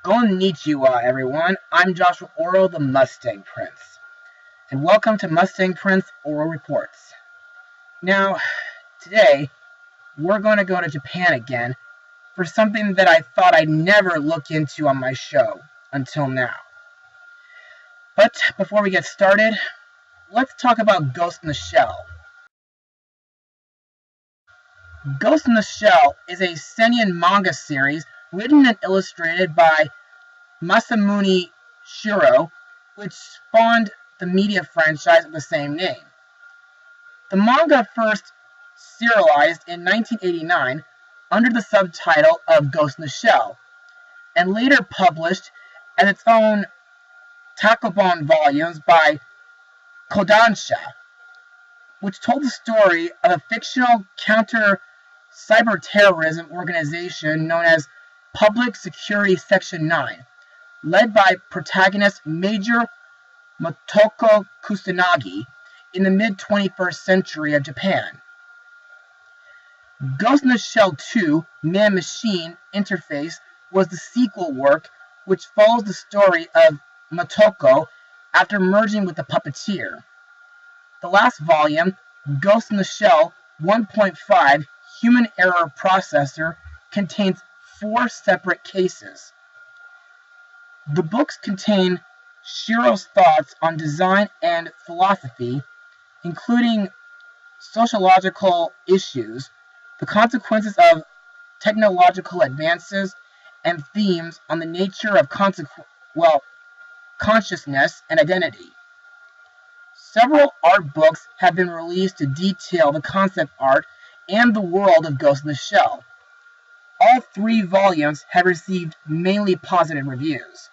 Konnichiwa, everyone. I'm Joshua Orro, the Mustang Prince, and welcome to Mustang Prince Orro Reports. Now, today, we're going to go to Japan again for something that I thought I'd never look into on my show until now. But before we get started, let's talk about Ghost in the Shell. Ghost in the Shell is a seinen manga series written and illustrated by Masamune Shirow, which spawned the media franchise of the same name. The manga first serialized in 1989 under the subtitle of Ghost in the Shell, and later published as its own tankobon volumes by Kodansha, which told the story of a fictional counter-cyberterrorism organization known as Public Security Section 9, led by protagonist Major Motoko Kusanagi in the mid-21st century of Japan. Ghost in the Shell 2 Man-Machine Interface was the sequel work which follows the story of Motoko after merging with the puppeteer. The last volume, Ghost in the Shell 1.5 Human Error Processor, contains 4 separate cases. The books contain Shirow's thoughts on design and philosophy, including sociological issues, the consequences of technological advances, and themes on the nature of consciousness and identity. Several art books have been released to detail the concept art and the world of Ghost in the Shell. All 3 volumes have received mainly positive reviews.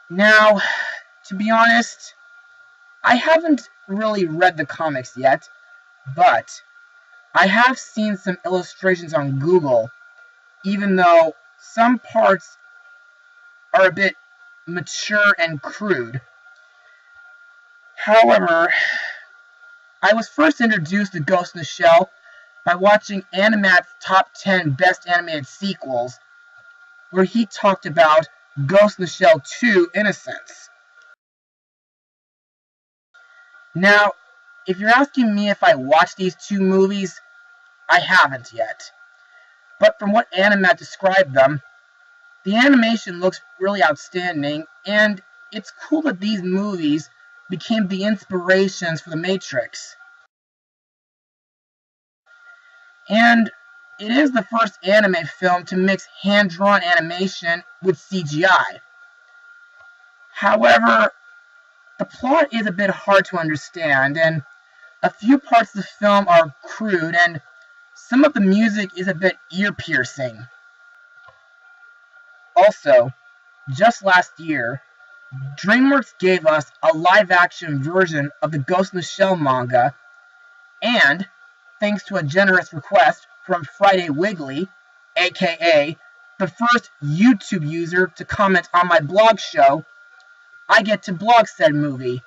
Now, to be honest, I haven't really read the comics yet, but I have seen some illustrations on Google, even though some parts are a bit mature and crude. However, I was first introduced to Ghost in the Shell by watching Animat's Top 10 Best Animated Sequels, where he talked about Ghost in the Shell 2 Innocence. Now, if you're asking me if I watched these 2 movies, I haven't yet. But from what Animat described them, the animation looks really outstanding, and it's cool that these movies became the inspirations for The Matrix. And it is the first anime film to mix hand-drawn animation with CGI. However, the plot is a bit hard to understand, and a few parts of the film are crude, and some of the music is a bit ear-piercing. Also, just last year, DreamWorks gave us a live-action version of the Ghost in the Shell manga, and thanks to a generous request from Friday Wiggly, aka the first YouTube user to comment on my blog show, I get to blog said movie.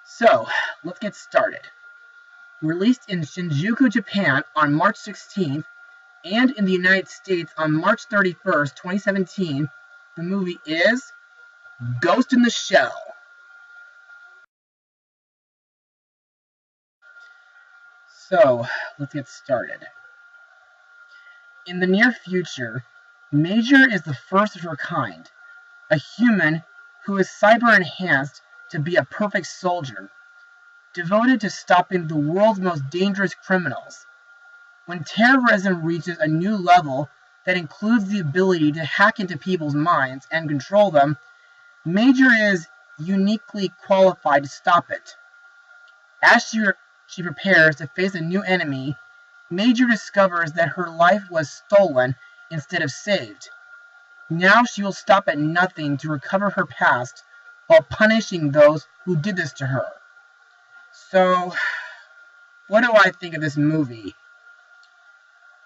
So, let's get started. Released in Shinjuku, Japan on March 16th, and in the United States on March 31st, 2017, the movie is Ghost in the Shell. So, let's get started. In the near future, Major is the first of her kind, a human who is cyber-enhanced to be a perfect soldier, devoted to stopping the world's most dangerous criminals. When terrorism reaches a new level that includes the ability to hack into people's minds and control them, Major is uniquely qualified to stop it. As she prepares to face a new enemy, Major discovers that her life was stolen instead of saved. Now she will stop at nothing to recover her past while punishing those who did this to her. So, what do I think of this movie?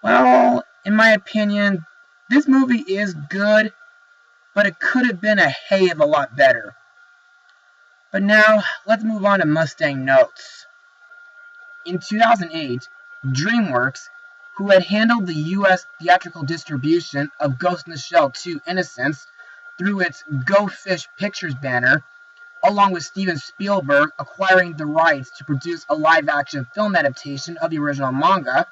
Well, in my opinion, this movie is good, but it could have been a hay of a lot better. But now, let's move on to Mustang notes. In 2008, DreamWorks, who had handled the U.S. theatrical distribution of Ghost in the Shell 2: Innocence through its Go Fish Pictures banner, along with Steven Spielberg acquiring the rights to produce a live-action film adaptation of the original manga.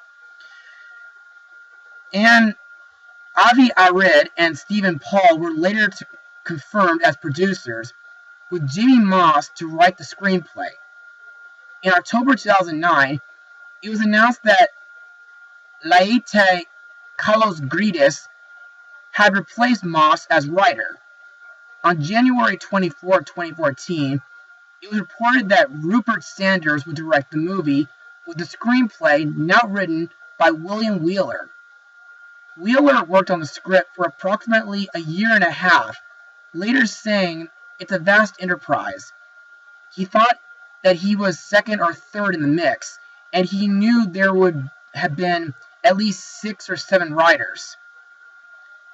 And Avi Arad and Stephen Paul were later confirmed as producers, with Jamie Moss to write the screenplay. In October 2009, it was announced that Laete Kalogridis had replaced Moss as writer. On January 24, 2014, it was reported that Rupert Sanders would direct the movie, with the screenplay now written by William Wheeler. Wheeler worked on the script for approximately a year and a half, later saying it's a vast enterprise. He thought that he was second or third in the mix, and he knew there would have been at least 6 or 7 writers.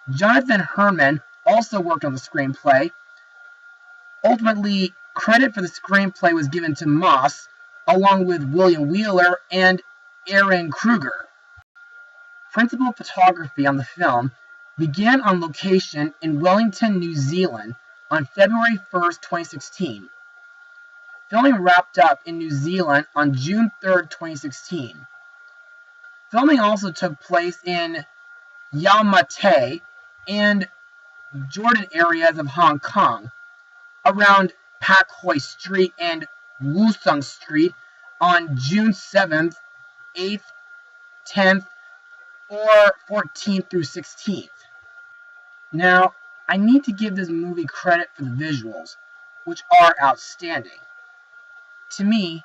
Jonathan Herman also worked on the screenplay. Ultimately, credit for the screenplay was given to Moss, along with William Wheeler and Aaron Kruger. Principal photography on the film began on location in Wellington, New Zealand on February 1, 2016. Filming wrapped up in New Zealand on June 3, 2016. Filming also took place in Yau Ma Tei and Jordan areas of Hong Kong, around Pak Hoi Street and Wusong Street on June 7th, 8th, 10th, or 14th through 16th. Now, I need to give this movie credit for the visuals, which are outstanding. To me,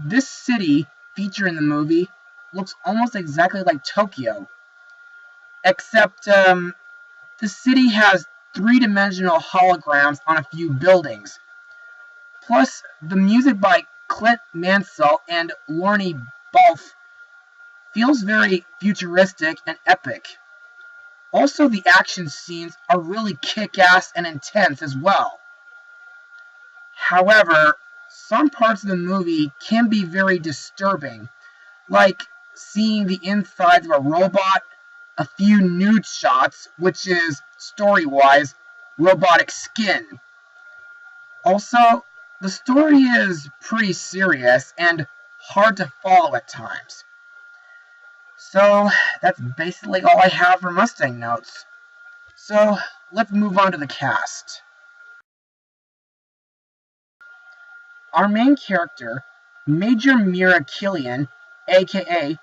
this city featured in the movie looks almost exactly like Tokyo, except the city has 3-dimensional holograms on a few buildings. Plus, the music by Clint Mansell and Lorne Balfe feels very futuristic and epic. Also, the action scenes are really kick-ass and intense as well. However, some parts of the movie can be very disturbing, like seeing the insides of a robot, a few nude shots, which is, story-wise, robotic skin. Also, the story is pretty serious and hard to follow at times. So, that's basically all I have for Mustang notes. So, let's move on to the cast. Our main character, Major Mira Killian, aka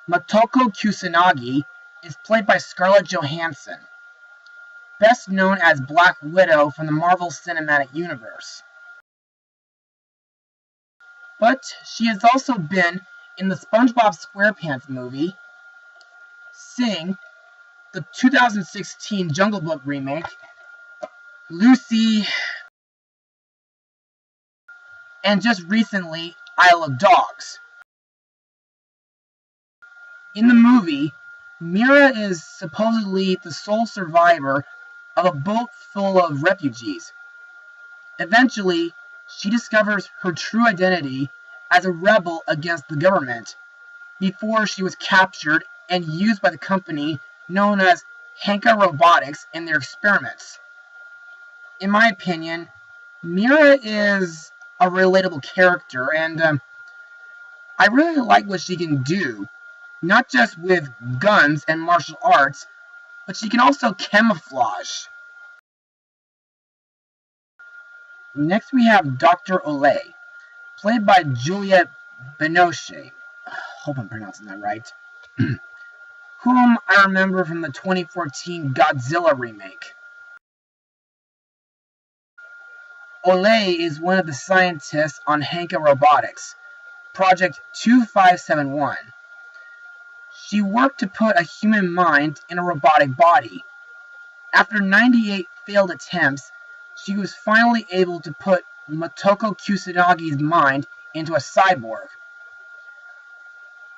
Motoko Kusanagi, is played by Scarlett Johansson, best known as Black Widow from the Marvel Cinematic Universe. But she has also been in the SpongeBob SquarePants movie, Sing, the 2016 Jungle Book remake, Lucy, and just recently, Isle of Dogs. In the movie, Mira is supposedly the sole survivor of a boat full of refugees. Eventually, she discovers her true identity as a rebel against the government before she was captured and used by the company known as Hanka Robotics in their experiments. In my opinion, Mira is a relatable character, and I really like what she can do, not just with guns and martial arts, but she can also camouflage. Next we have Dr. Olay, played by Juliette Binoche. Hope I'm pronouncing that right. Whom I remember from the 2014 Godzilla remake. Olay is one of the scientists on Hanka Robotics, Project 2571. She worked to put a human mind in a robotic body. After 98 failed attempts, she was finally able to put Motoko Kusanagi's mind into a cyborg.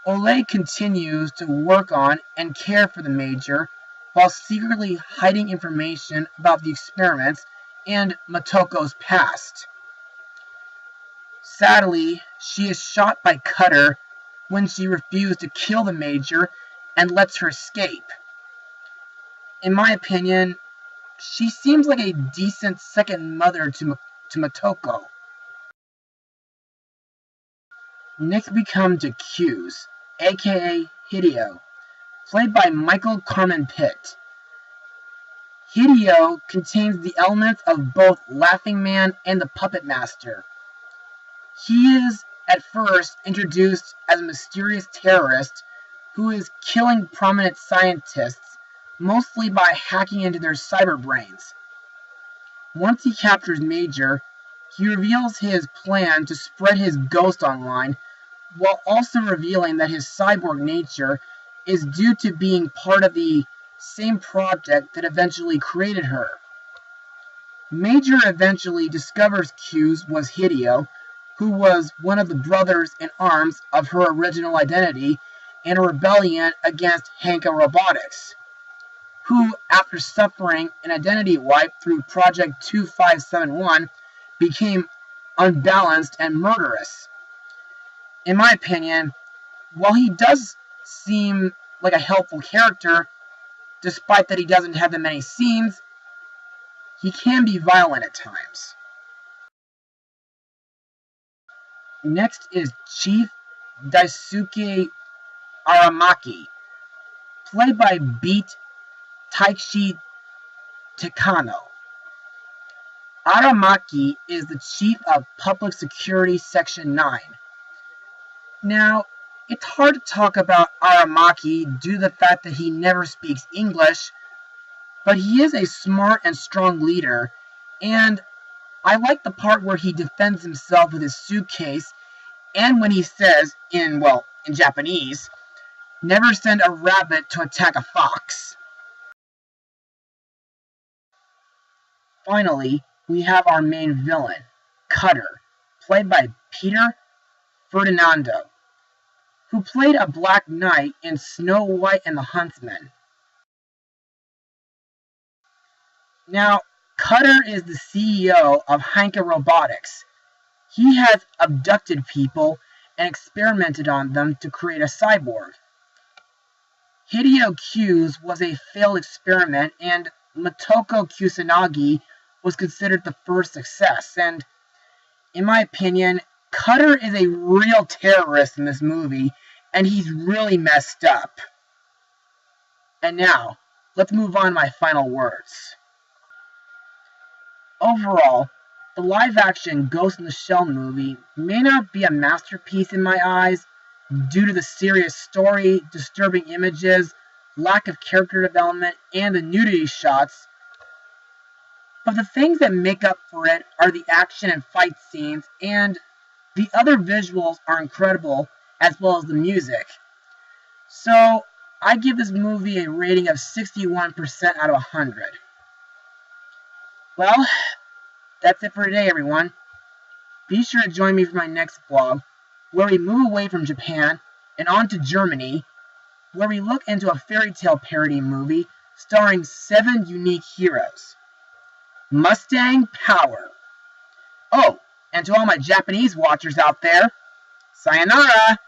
Olay continues to work on and care for the Major while secretly hiding information about the experiments and Motoko's past. Sadly, she is shot by Cutter when she refused to kill the Major and lets her escape. In my opinion, she seems like a decent second mother to Motoko. Next we come to Q's, aka Hideo, played by Michael Carmen Pitt. Hideo contains the elements of both Laughing Man and the Puppet Master. He is, at first, introduced as a mysterious terrorist who is killing prominent scientists, mostly by hacking into their cyber brains. Once he captures Major, he reveals his plan to spread his ghost online, while also revealing that his cyborg nature is due to being part of the same project that eventually created her. Major eventually discovers Q's was Hideo, who was one of the brothers in arms of her original identity in a rebellion against Hanka Robotics, who, after suffering an identity wipe through Project 2571, became unbalanced and murderous. In my opinion, while he does seem like a helpful character, despite that he doesn't have that many scenes, he can be violent at times. Next is Chief Daisuke Aramaki, played by Beat Taichi Takano. Aramaki is the Chief of Public Security Section 9. Now, it's hard to talk about Aramaki due to the fact that he never speaks English, but he is a smart and strong leader, and I like the part where he defends himself with his suitcase, and when he says, in Japanese, never send a rabbit to attack a fox. Finally, we have our main villain, Cutter, played by Peter Ferdinando, who played a Black Knight in Snow White and the Huntsman. Now, Cutter is the CEO of Hanka Robotics. He has abducted people and experimented on them to create a cyborg. Hideo Q's was a failed experiment, and Motoko Kusanagi was considered the first success, and in my opinion, Cutter is a real terrorist in this movie, and he's really messed up. And now, let's move on to my final words. Overall, the live-action Ghost in the Shell movie may not be a masterpiece in my eyes due to the serious story, disturbing images, lack of character development, and the nudity shots, but the things that make up for it are the action and fight scenes, and the other visuals are incredible, as well as the music. So, I give this movie a rating of 61% out of 100. Well, that's it for today, everyone. Be sure to join me for my next vlog, where we move away from Japan and on to Germany, where we look into a fairy tale parody movie starring 7 unique heroes. Mustang Power. Oh, and to all my Japanese watchers out there, sayonara!